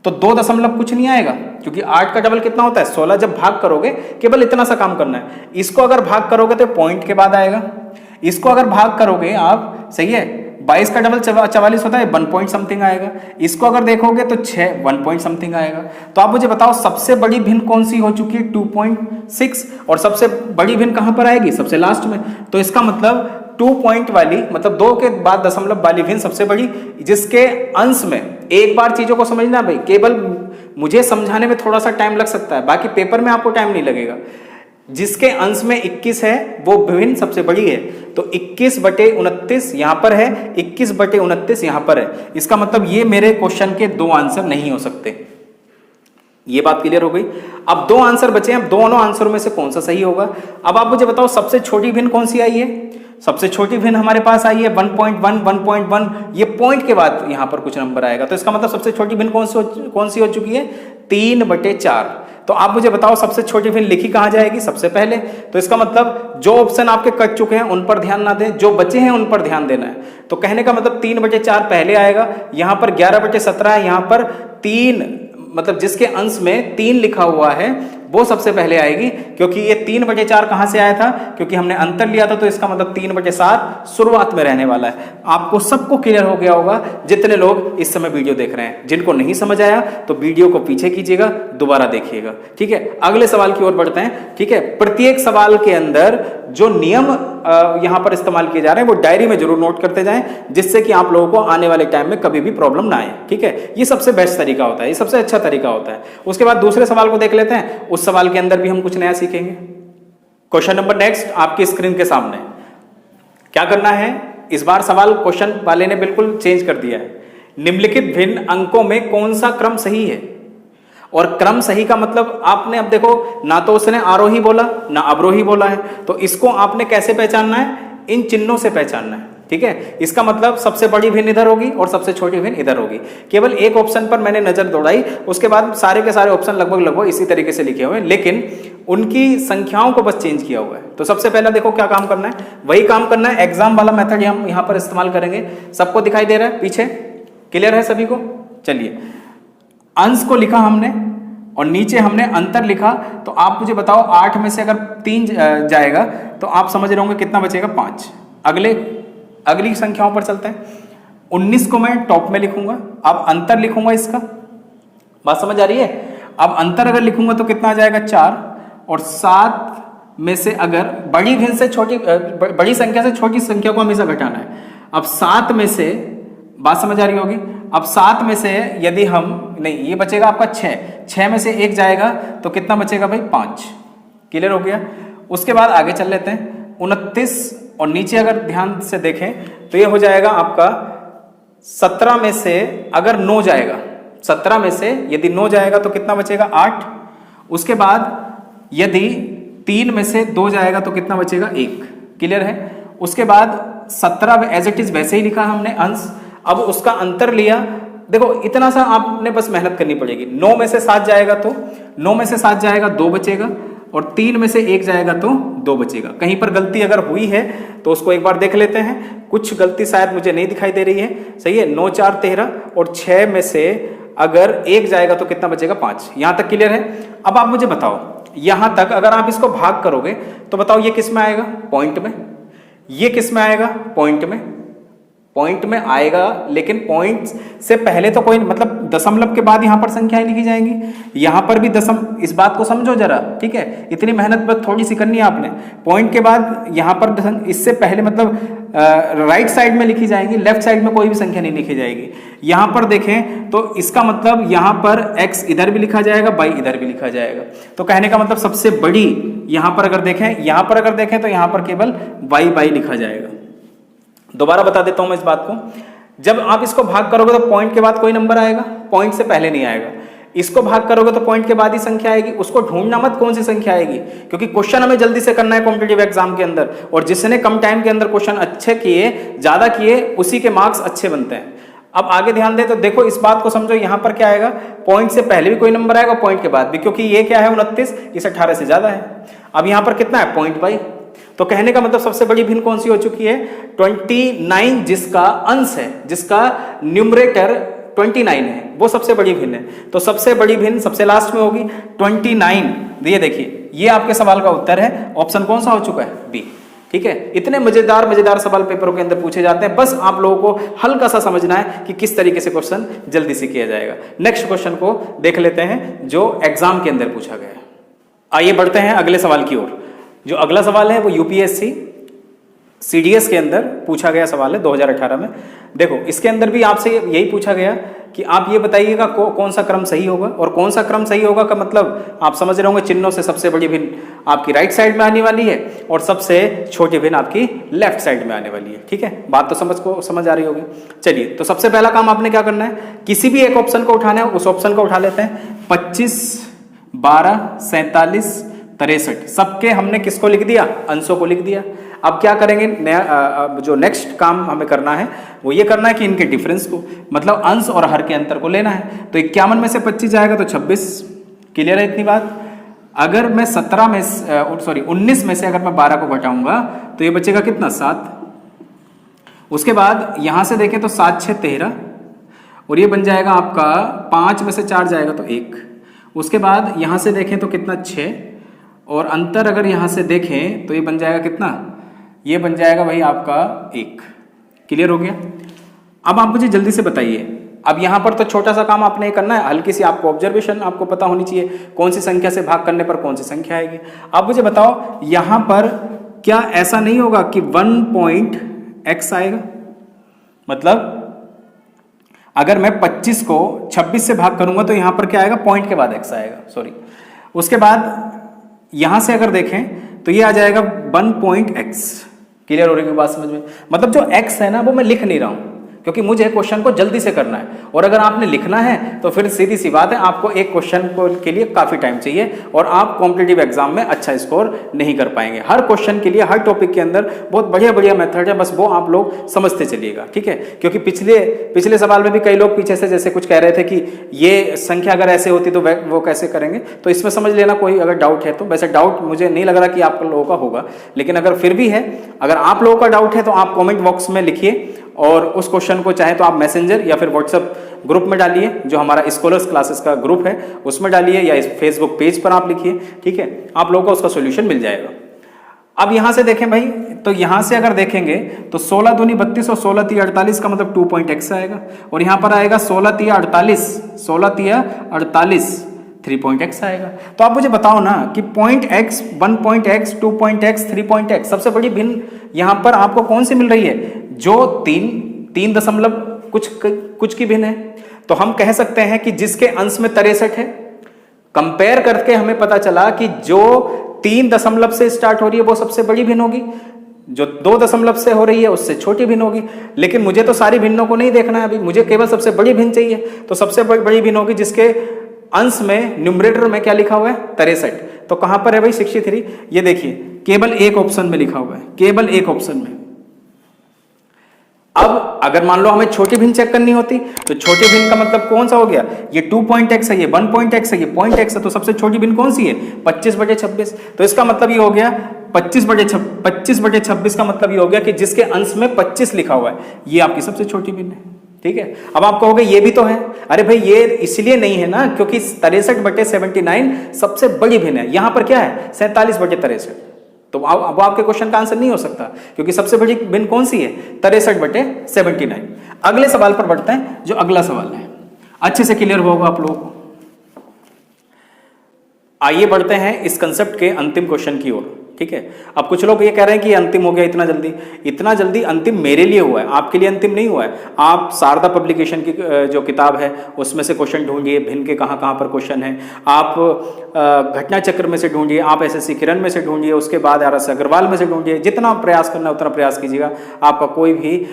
तो 2 दशमलव कुछ नहीं आएगा, क्योंकि 8 का डबल कितना होता है 16। जब भाग करोगे केवल इतना सा काम करना है। इसको अगर भाग करोगे तो पॉइंट के बाद आएगा, इसको अगर भाग करोगे आप, सही है, 22 का डबल 44 होता है, 1 पॉइंट समथिंग आएगा। इसको अगर देखोगे तो 6, 1 पॉइंट समथिंग आएगा। तो आप मुझे बताओ सबसे बड़ी भिन्न कौन सी हो चुकी है, 2.6, और सबसे बड़ी भिन्न कहां पर आएगी, सबसे लास्ट में। तो इसका मतलब 2 पॉइंट वाली, मतलब 2 के बाद दशमलव वाली भिन्न सबसे बड़ी, जिसके अंश में एक बार चीजों को समझना भाई, केवल मुझे समझाने में थोड़ा सा टाइम लग सकता है, बाकी पेपर में आपको टाइम नहीं लगेगा। जिसके अंश में 21 है वो भिन्न सबसे बड़ी है। तो 21/29 यहां पर है, 21/29 यहां पर है। इसका मतलब ये मेरे क्वेश्चन के 2 आंसर नहीं हो सकते। ये बात क्लियर हो गई। अब 2 आंसर बचे हैं, अब दोनों आंसरों में से कौन सा सही होगा। अब आप मुझे बताओ सबसे छोटी भिन्न कौन सी आई है। सबसे छोटी भिन्न हमारे पास आई है 1.1, 1.1, ये पॉइंट के बाद यहां पर कुछ नंबर आएगा। तो इसका मतलब सबसे छोटी भिन्न कौन सी हो चुकी है, 3/4। तो आप मुझे बताओ सबसे छोटी भिन्न लिखी कहां जाएगी, सबसे पहले। तो इसका मतलब जो ऑप्शन आपके कट चुके हैं उन पर ध्यान ना दें, जो बचे हैं उन पर ध्यान देना है। तो कहने का मतलब 3/4 पहले आएगा, यहां पर 11/17 है, यहां पर 3, मतलब जिसके अंश में 3 लिखा हुआ है वो सबसे पहले आएगी, क्योंकि ये 3/4 कहां से आया था, क्योंकि हमने अंतर लिया था। तो इसका मतलब 3/7 शुरुआत में रहने वाला है। आपको सबको क्लियर हो गया होगा जितने लोग इस समय वीडियो देख रहे हैं। जिनको नहीं समझ आया तो वीडियो को पीछे कीजिएगा, दोबारा देखिएगा। ठीक है, अगले सवाल की ओर बढ़ते हैं। ठीक है, प्रत्येक सवाल के अंदर जो नियम यहां पर इस्तेमाल किए जा रहे हैं वो डायरी में जरूर नोट करते जाएं, जिससे कि आप लोगों को आने वाले टाइम में कभी भी प्रॉब्लम ना आए। ठीक है, ये सबसे बेस्ट तरीका होता है, ये सबसे अच्छा तरीका होता है। उसके बाद दूसरे सवाल को देख लेते हैं। उस सवाल के अंदर भी हम कुछ नया सीखेंगे। क्वेश्चन नंबर नेक्स्ट आपकी स्क्रीन के सामने। क्या करना है, इस बार सवाल क्वेश्चन वाले ने बिल्कुल चेंज कर दिया है। निम्नलिखित भिन्न अंकों में कौन सा क्रम सही है। और क्रम सही का मतलब आपने, अब देखो, ना तो उसने आरोही बोला ना अवरोही बोला है, तो इसको आपने कैसे पहचानना है, इन चिन्हों से पहचानना है। ठीक है, इसका मतलब सबसे बड़ी भिन्न इधर होगी और सबसे छोटी भिन्न इधर होगी। केवल एक ऑप्शन पर मैंने नजर दौड़ाई, उसके बाद सारे के सारे ऑप्शन लगभग इसी तरीके से लिखे हुए हैं, लेकिन उनकी संख्याओं को बस चेंज किया हुआ है। तो सबसे पहला देखो क्या काम करना है, वही काम करना है, एग्जाम वाला मेथड हम यहां पर इस्तेमाल करेंगे। सबको दिखाई दे रहा है पीछे, क्लियर है सभी को। चलिए, अंश को लिखा हमने और नीचे हमने अंतर लिखा। तो आप मुझे बताओ 8 में से अगर 3 जाएगा तो आप समझ रहे होंगे कितना बचेगा, 5। अगली संख्याओं पर चलते हैं। 19 को मैं टॉप में लिखूंगा, अब अंतर लिखूंगा इसका, बात समझ आ रही है। अब अंतर अगर लिखूंगा तो कितना आ जाएगा, 4। और 7 में से अगर बड़ी भिन्न से छोटी, बड़ी संख्या से छोटी संख्या को हमेशा घटाना है। अब 7 में से, बात समझ आ रही होगी, अब 7 में से यदि हम, नहीं ये बचेगा आपका 6 में से 1 जाएगा तो कितना बचेगा भाई, 5। क्लियर हो गया। उसके बाद आगे चल लेते हैं। 29 और नीचे अगर ध्यान से देखें तो ये हो जाएगा आपका 17 में से अगर 9 जाएगा, 17 में से यदि 9 जाएगा तो कितना बचेगा, 8। उसके बाद यदि 3 में से 2 जाएगा तो कितना बचेगा, 1। क्लियर है। उसके बाद 17 एज इट इज वैसे ही लिखा हमने अंश, अब उसका अंतर लिया देखो इतना सा आपने बस मेहनत करनी पड़ेगी। 9 में से 7 जाएगा तो 9 में से 7 जाएगा 2 बचेगा, और 3 में से 1 जाएगा तो 2 बचेगा। कहीं पर गलती अगर हुई है तो उसको एक बार देख लेते हैं। कुछ गलती शायद मुझे नहीं दिखाई दे रही है। सही है, 9 4 13, और 6 में से अगर 1 जाएगा तो कितना बचेगा? 5। यहां तक क्लियर है? अब आप मुझे बताओ, यहां तक अगर आप इसको भाग करोगे तो बताओ ये किस में आएगा? पॉइंट में। ये किस में आएगा? पॉइंट में। पॉइंट में आएगा, लेकिन पॉइंट से पहले तो कोई मतलब दशमलव के बाद यहां पर संख्याएं लिखी जाएंगी। यहां पर भी इस बात को समझो जरा, ठीक है? इतनी मेहनत बस थोड़ी सी करनी है आपने। पॉइंट के बाद यहां पर इससे पहले मतलब राइट साइड में लिखी जाएंगी, लेफ्ट साइड में कोई भी संख्या नहीं लिखी जाएगी। यहां पर देखें तो इसका मतलब यहां पर x इधर भी लिखा जाएगा, y इधर भी लिखा जाएगा। तो कहने का मतलब सबसे बड़ी यहां पर अगर देखें तो यहां पर केवल y लिखा जाएगा। दोबारा बता देता हूं मैं इस बात को। जब आप इसको भाग करोगे तो पॉइंट के बाद कोई नंबर आएगा, पॉइंट से पहले नहीं आएगा। इसको भाग करोगे तो पॉइंट के बाद ही संख्या आएगी। उसको ढूंढना मत कौन सी संख्या आएगी, क्योंकि क्वेश्चन हमें जल्दी से करना है कॉम्पिटिटिव एग्जाम के अंदर, और जिसने कम टाइम के अंदर क्वेश्चन अच्छे किए, ज्यादा किए, उसी के मार्क्स अच्छे बनते हैं। अब आगे ध्यान दे तो देखो इस बात को समझो, यहां पर क्या आएगा? पॉइंट से पहले भी कोई नंबर आएगा, पॉइंट के बाद भी, क्योंकि ये क्या है 29, इस 18 से ज्यादा है। अब यहां पर कितना है? Point by. तो कहने का मतलब सबसे बड़ी भिन्न कौन सी हो चुकी है? 29, जिसका अंश है, जिसका न्यूमरेटर 29 है, वो सबसे बड़ी भिन्न है। तो सबसे बड़ी भिन्न सबसे लास्ट में होगी 29। ये देखिए, ये आपके सवाल का उत्तर है। ऑप्शन कौन सा हो चुका है? बी। ठीक है, इतने मजेदार सवाल पेपरों के अंदर पूछे जाते हैं। बस आप लोगों को हल्का सा समझना है कि किस तरीके से क्वेश्चन जल्दी से किया जाएगा। नेक्स्ट क्वेश्चन को देख लेते हैं जो एग्जाम के अंदर पूछा गया है। आइए बढ़ते हैं अगले सवाल की ओर। जो अगला सवाल है वो यूपीएससी सीडीएस के अंदर पूछा गया सवाल है 2018 में। देखो इसके अंदर भी आपसे यही पूछा गया कि आप ये बताइएगा कौन सा क्रम सही होगा, और कौन सा क्रम सही होगा का मतलब आप समझ रहे होंगे, चिन्हों से सबसे बड़ी भिन्न आपकी राइट साइड में आने वाली है और सबसे छोटी भिन्न आपकी लेफ्ट साइड में आने वाली है। ठीक है, बात तो समझ आ रही होगी। चलिए, तो सबसे पहला काम आपने क्या करना है, किसी भी एक ऑप्शन को उठाना है, उस ऑप्शन को उठा लेते हैं। 25, 12, 47, 63, सबके हमने किसको लिख दिया? अंशों को लिख दिया। अब क्या करेंगे, जो नेक्स्ट काम हमें करना है वो ये करना है कि इनके डिफरेंस को, मतलब अंश और हर के अंतर को लेना है। तो 51 में से 25 जाएगा तो 26। क्लियर है इतनी बात? अगर मैं 19 में से अगर मैं 12 को घटाऊंगा तो ये बचेगा कितना? 7। उसके बाद यहां से देखें तो 7 6 13, और ये बन जाएगा आपका 5 में से 4 जाएगा तो 1। उसके बाद यहां से देखें तो कितना? 6, और अंतर अगर यहां से देखें तो ये बन जाएगा कितना? ये बन जाएगा भाई आपका 1। क्लियर हो गया? अब आप मुझे जल्दी से बताइए, अब यहां पर तो छोटा सा काम आपने करना है, हल्की सी आपको ऑब्जर्वेशन आपको पता होनी चाहिए, कौन सी संख्या से भाग करने पर कौन सी संख्या आएगी। अब मुझे बताओ यहां पर क्या ऐसा नहीं होगा कि 1.x आएगा? मतलब अगर मैं 25 को 26 से भाग करूंगा तो यहां पर क्या आएगा? पॉइंट के बाद x आएगा, सॉरी। उसके बाद यहां से अगर देखें तो ये आ जाएगा 1.x। क्लियर हो रही है बात समझ में? मतलब जो x है ना वो मैं लिख नहीं रहा हूं, क्योंकि मुझे क्वेश्चन को जल्दी से करना है, और अगर आपने लिखना है तो फिर सीधी सी बात है, आपको एक क्वेश्चन के लिए काफी टाइम चाहिए और आप कॉम्पिटिटिव एग्जाम में अच्छा स्कोर नहीं कर पाएंगे। हर क्वेश्चन के लिए, हर टॉपिक के अंदर बहुत बढ़िया मेथड है, बस वो आप लोग समझते चलिएगा। ठीक है, क्योंकि पिछले सवाल में भी कई लोग पीछे से जैसे कुछ कह रहे थे कि ये संख्या अगर ऐसे होती तो वो कैसे करेंगे, तो इसमें समझ लेना कोई अगर डाउट है तो। वैसे डाउट मुझे नहीं लग रहा कि आप लोगों का होगा, लेकिन अगर फिर भी है, अगर आप लोगों का डाउट है तो आप कॉमेंट बॉक्स में लिखिए, और उस क्वेश्चन को चाहे तो आप मैसेंजर या फिर व्हाट्सएप ग्रुप में डालिए, जो हमारा स्कॉलर्स क्लासेस का ग्रुप है उसमें डालिए, या इस फेसबुक पेज पर आप लिखिए। ठीक है, आप लोगों को उसका सॉल्यूशन मिल जाएगा। अब यहां से देखें भाई, तो यहां से अगर देखेंगे तो 16 दूनी 32 और 16 तिया 48 का मतलब 2.x आएगा, और यहां पर आएगा 16 तिया 48 3.x आएगा। तो आप मुझे बताओ ना कि .x, 1.x, 2.x, 3.x सबसे बड़ी भिन्न यहां पर आपको कौन सी मिल रही है? जो 3 दशमलव कुछ की भिन्न है। तो हम कह सकते हैं कि जिसके अंश में 63 है, कंपेयर करके हमें पता चला कि जो 3 दशमलव से स्टार्ट हो रही है वो सबसे बड़ी भिन्न होगी, जो 2 दशमलव से हो रही है उससे छोटी भिन्न होगी। लेकिन मुझे तो सारी भिन्नों को नहीं देखना है अभी, मुझे केवल सबसे बड़ी भिन्न चाहिए। तो सबसे बड़ी भिन्न होगी जिसके अंश में, न्यूमरेटर में क्या लिखा हुआ है? 63। तो कहां पर है भाई 63? ये देखिए केवल एक ऑप्शन में लिखा हुआ है, केवल एक ऑप्शन में। अब अगर मान लो हमें छोटी भिन्न चेक करनी होती तो छोटी भिन्न का मतलब कौन सा हो गया, ये 2.x है, ये 1.x है, ये 0.x है, तो सबसे छोटी भिन्न कौन सी है 25/26। तो इसका मतलब ये हो गया 25/26 का मतलब ये हो गया कि जिसके अंश में 25 लिखा हुआ है ये आपकी सबसे छोटी भिन्न है। ठीक है, अब आप कहोगे ये भी तो है, अरे भाई ये इसलिए नहीं है ना क्योंकि 63/79 सबसे बड़ी भिन्न है, यहां पर क्या है 47/63। तो अब आपके क्वेश्चन का आंसर नहीं हो सकता क्योंकि सबसे बड़ी भिन्न कौन सी है 63/79। अगले सवाल पर बढ़ते हैं, जो अगला सवाल है अच्छे से क्लियर होगा आप लोगों को। आइए बढ़ते हैं इस कंसेप्ट के अंतिम क्वेश्चन की ओर। ठीक है, अब कुछ लोग ये कह रहे हैं कि ये अंतिम हो गया इतना जल्दी अंतिम मेरे लिए हुआ है, आपके लिए अंतिम नहीं हुआ है। आप शारदा पब्लिकेशन की जो किताब है उसमें से क्वेश्चन ढूंढिए, भिन्न के कहाँ कहाँ पर क्वेश्चन है, आप घटना चक्र में से ढूंढिए, आप एसएससी किरण में से ढूंढिए, उसके बाद RS अग्रवाल में से ढूंढिए, जितना प्रयास करना है उतना प्रयास कीजिएगा, आपका कोई भी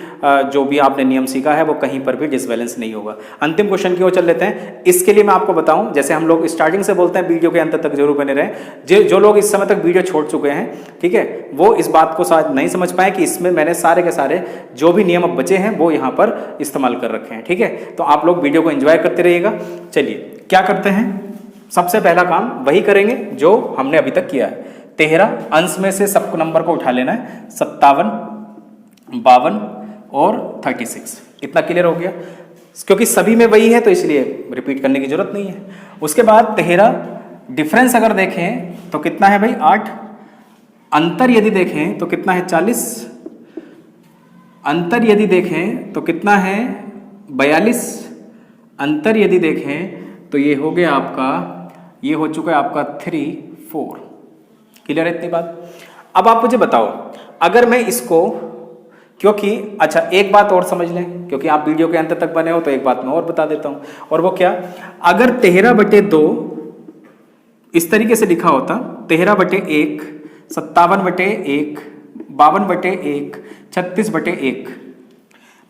जो भी आपने नियम सीखा है वो कहीं पर भी डिसबैलेंस नहीं होगा। अंतिम क्वेश्चन की ओर चल लेते हैं। इसके लिए मैं आपको बताऊं, जैसे हम लोग स्टार्टिंग से बोलते हैं वीडियो के अंत तक जरूर बने रहें। जो लोग इस समय तक वीडियो छोड़ चुके हैं, ठीक है, वो इस बात को शायद नहीं समझ पाए कि इसमें मैंने सारे के सारे जो भी नियम अब बचे हैं वो यहाँ पर इस्तेमाल कर रखे हैं। ठीक है, तो आप लोग वीडियो को एंजॉय करते रहिएगा। चलिए क्या करते हैं, सबसे पहला काम वही करेंगे जो हमने अभी तक किया है। 13 अंश में से सब नंबर को उठा लेना है, 57, 52 और 36। इतना क्लियर हो गया, क्योंकि सभी में वही है तो इसलिए रिपीट करने की जरूरत नहीं है। उसके बाद 13 डिफरेंस अगर देखें तो कितना है भाई 8, अंतर यदि देखें तो कितना है 40, अंतर यदि देखें तो कितना है 42, अंतर यदि देखें तो ये हो गया आपका, ये हो चुका है आपका 3, 4। क्लियर है इतनी बात। अब आप मुझे बताओ, अगर मैं इसको, क्योंकि अच्छा एक बात और समझ लें, क्योंकि आप वीडियो के अंत तक बने हो तो एक बात मैं और बता देता हूं, और वो क्या, अगर 13/2 इस तरीके से लिखा होता, 13/1, 57/1, 52/1, 36/1,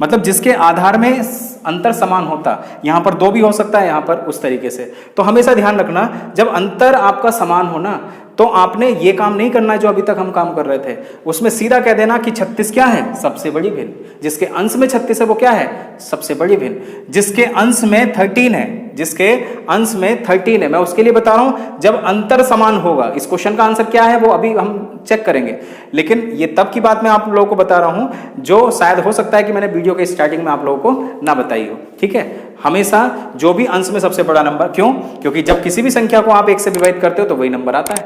मतलब जिसके आधार में अंतर समान होता, यहां पर 2 भी हो सकता है, यहां पर उस तरीके से। तो हमेशा ध्यान रखना, जब अंतर आपका समान होना तो आपने ये काम नहीं करना है जो अभी तक हम काम कर रहे थे, उसमें सीधा कह देना कि 36 क्या है सबसे बड़ी भिन्न, जिसके अंश में 36 है वो क्या है सबसे बड़ी भिन्न, जिसके अंश में 13 है, जिसके अंश में 13 है, मैं उसके लिए बता रहा हूं जब अंतर समान होगा। इस क्वेश्चन का आंसर क्या है वो अभी हम चेक करेंगे, लेकिन ये तब की बात मैं आप लोगों को बता रहा हूं जो शायद हो सकता है कि मैंने वीडियो के स्टार्टिंग में आप लोगों को ना बताई हो। ठीक है, हमेशा जो भी अंश में सबसे बड़ा नंबर, क्यों, क्योंकि जब किसी भी संख्या को आप 1 से डिवाइड करते हो तो वही नंबर आता है,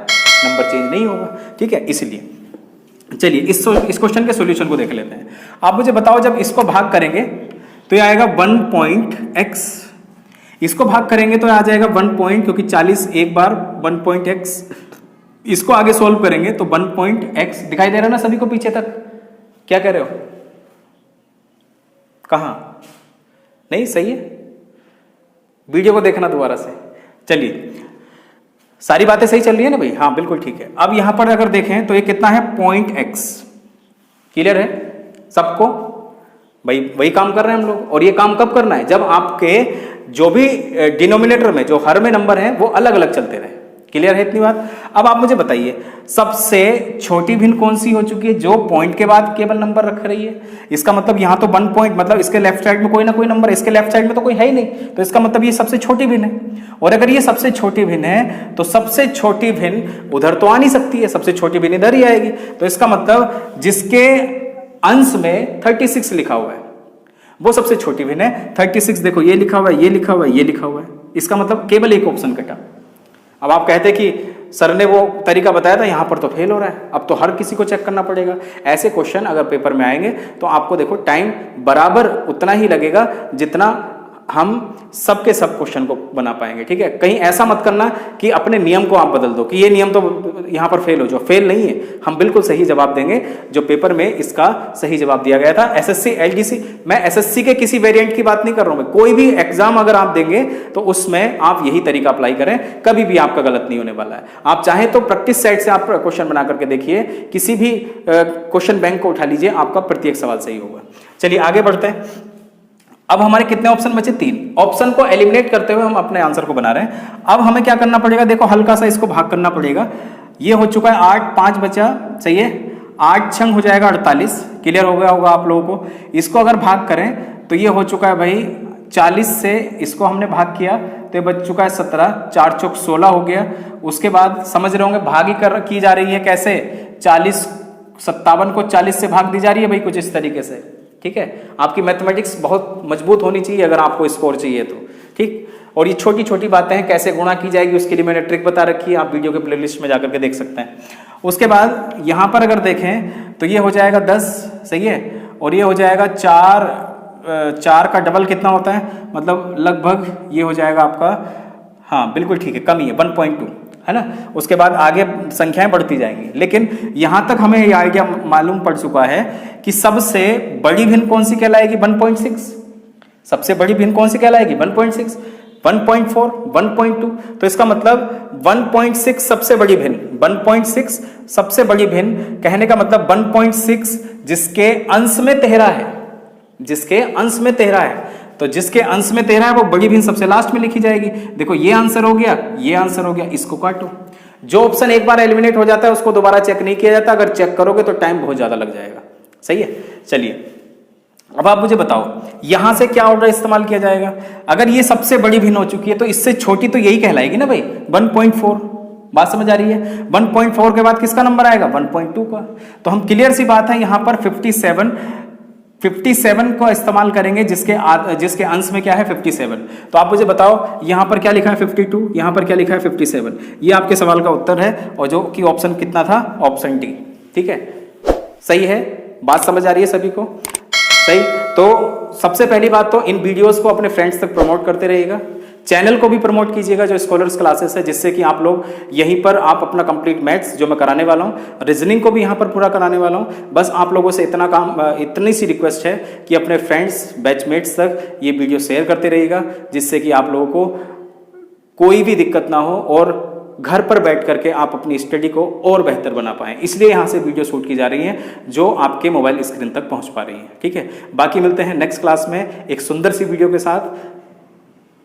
नंबर चेंज नहीं होगा। ठीक है, इसलिए चलिए इस क्वेश्चन के सॉल्यूशन को देख लेते हैं। आप मुझे बताओ, जब इसको भाग करेंगे तो ये आएगा 1.x, इसको भाग करेंगे तो आ जाएगा 1 क्योंकि 40 एक बार 1.x, इसको आगे सोल्व करेंगे तो 1.x दिखाई दे रहा है ना सभी को पीछे तक, क्या कह रहे हो, कहां नहीं सही है, वीडियो को देखना दोबारा से। चलिए सारी बातें सही चल रही है ना भाई, हाँ बिल्कुल ठीक है। अब यहां पर अगर देखें तो ये कितना है 0.x, क्लियर है सबको भाई, वही काम कर रहे हैं हम लोग। और ये काम कब करना है, जब आपके जो भी डिनोमिनेटर में जो हर में नंबर है वो अलग अलग चलते रहे। क्लियर है इतनी बात। अब आप मुझे बताइए सबसे छोटी भिन्न कौन सी हो चुकी है जो पॉइंट के बाद केवल नंबर रख रही है। इसका मतलब यहां तो 1 पॉइंट, मतलब इसके लेफ्ट साइड में कोई ना कोई नंबर है, इसके लेफ्ट साइड में तो कोई है ही नहीं, तो इसका मतलब ये सबसे छोटी भिन्न है। और अगर ये सबसे छोटी भिन्न है तो सबसे छोटी भिन्न उधर तो आ नहीं सकती है, सबसे छोटी भिन्न इधर ही आएगी। तो इसका मतलब जिसके अंश में 36 लिखा हुआ है वो सबसे छोटी भिन्न है। 36 देखो ये लिखा हुआ है, ये लिखा हुआ है, ये लिखा हुआ है, इसका मतलब केवल एक ऑप्शन कटा। अब आप कहते कि सर ने वो तरीका बताया था, यहां पर तो फेल हो रहा है, अब तो हर किसी को चेक करना पड़ेगा। ऐसे क्वेश्चन अगर पेपर में आएंगे तो आपको देखो टाइम बराबर उतना ही लगेगा जितना हम सबके सब क्वेश्चन को बना पाएंगे। ठीक है, कहीं ऐसा मत करना कि अपने नियम को आप बदल दो कि ये नियम तो यहां पर फेल हो जाओ, फेल नहीं है, हम बिल्कुल सही जवाब देंगे जो पेपर में इसका सही जवाब दिया गया था। एसएससी एलडीसी, मैं एसएससी के किसी वेरिएंट की बात नहीं कर रहा हूं, मैं कोई भी एग्जाम अगर आप देंगे तो उसमें आप यही तरीका अप्लाई करें, कभी भी आपका गलत नहीं होने वाला है। आप चाहें तो प्रैक्टिस सेट से आप क्वेश्चन बना करके देखिए, किसी भी क्वेश्चन बैंक को उठा लीजिए, आपका प्रत्येक सवाल सही होगा। चलिए आगे बढ़ते हैं। अब हमारे कितने ऑप्शन बचे, 3 ऑप्शन को एलिमिनेट करते हुए हम अपने आंसर को बना रहे हैं। अब हमें क्या करना पड़ेगा, देखो हल्का सा इसको भाग करना पड़ेगा। ये हो चुका है 8, 5 बचा, सही है। 8 छंग हो जाएगा 48, क्लियर हो गया होगा आप लोगों को। इसको अगर भाग करें तो ये हो चुका है भाई 40 से इसको हमने भाग किया तो ये बच चुका है 17, 4 चौक 16 हो गया। उसके बाद समझ रहे होंगे भाग ही की जा रही है कैसे, 57 को 40 से भाग दी जा रही है भाई, कुछ इस तरीके से। ठीक है, आपकी मैथमेटिक्स बहुत मजबूत होनी चाहिए अगर आपको स्कोर चाहिए तो। ठीक, और ये छोटी छोटी बातें हैं, कैसे गुणा की जाएगी उसके लिए मैंने ट्रिक बता रखी है, आप वीडियो के प्लेलिस्ट में जाकर के देख सकते हैं। उसके बाद यहाँ पर अगर देखें तो ये हो जाएगा 10, सही है, और ये हो जाएगा 4 का डबल कितना होता है, मतलब लगभग ये हो जाएगा आपका, हाँ बिल्कुल ठीक है, कम ही है 1.2, है ना। उसके बाद आगे संख्याएं बढ़ती जाएंगी, लेकिन यहाँ तक हमें ये आइडिया मालूम पड़ चुका है कि सबसे बड़ी भिन्न कौन सी कहलाएगी, 1.6। सबसे बड़ी भिन्न कौन सी कहलाएगी, 1.6, 1.4, 1.2। तो इसका मतलब 1.6 सबसे बड़ी भिन्न, 1.6 सबसे बड़ी भिन्न कहने का मतलब 1.6 जिसके अंश में 13 है, जिसके अंश में 13 है। तो जिसके अंश में 13 है वो बड़ी भिन्न सबसे लास्ट में लिखी जाएगी। देखो ये आंसर हो गया, ये आंसर हो गया, इसको काटो। जो ऑप्शन एक बार एलिमिनेट हो जाता है उसको दोबारा चेक नहीं किया जाता, अगर चेक करोगे तो टाइम बहुत ज्यादा लग जाएगा। सही है, चलिए अब आप मुझे बताओ यहां से क्या ऑर्डर इस्तेमाल किया जाएगा। अगर ये सबसे बड़ी भिन्न हो चुकी है तो इससे छोटी तो यही कहलाएगी ना भाई, 1.4। बात समझ आ रही है, 1.4 के बाद किसका नंबर आएगा, 1.2 का। तो हम क्लियर सी बात है यहां पर 57 का इस्तेमाल करेंगे जिसके अंश में क्या है 57। तो आप मुझे बताओ यहां पर क्या लिखा है 52, यहां पर क्या लिखा है 57। ये आपके सवाल का उत्तर है, और जो कि ऑप्शन कितना था, ऑप्शन डी। ठीक है, सही है, बात समझ आ रही है सभी को, सही। तो सबसे पहली बात तो इन वीडियोस को अपने फ्रेंड्स तक प्रमोट करते रहिएगा, चैनल को भी प्रमोट कीजिएगा जो स्कॉलर्स क्लासेस है, जिससे कि आप लोग यहीं पर आप अपना कंप्लीट मैथ्स जो मैं कराने वाला हूँ, रीजनिंग को भी यहाँ पर पूरा कराने वाला हूँ। बस आप लोगों से इतनी सी रिक्वेस्ट है कि अपने फ्रेंड्स बैचमेट्स तक ये वीडियो शेयर करते रहिएगा, जिससे कि आप लोगों को कोई भी दिक्कत ना हो और घर पर बैठ करके आप अपनी स्टडी को और बेहतर बना पाएं। इसलिए यहाँ से वीडियो शूट की जा रही है जो आपके मोबाइल स्क्रीन तक पहुँच पा रही है। ठीक है, बाकी मिलते हैं नेक्स्ट क्लास में एक सुंदर सी वीडियो के साथ।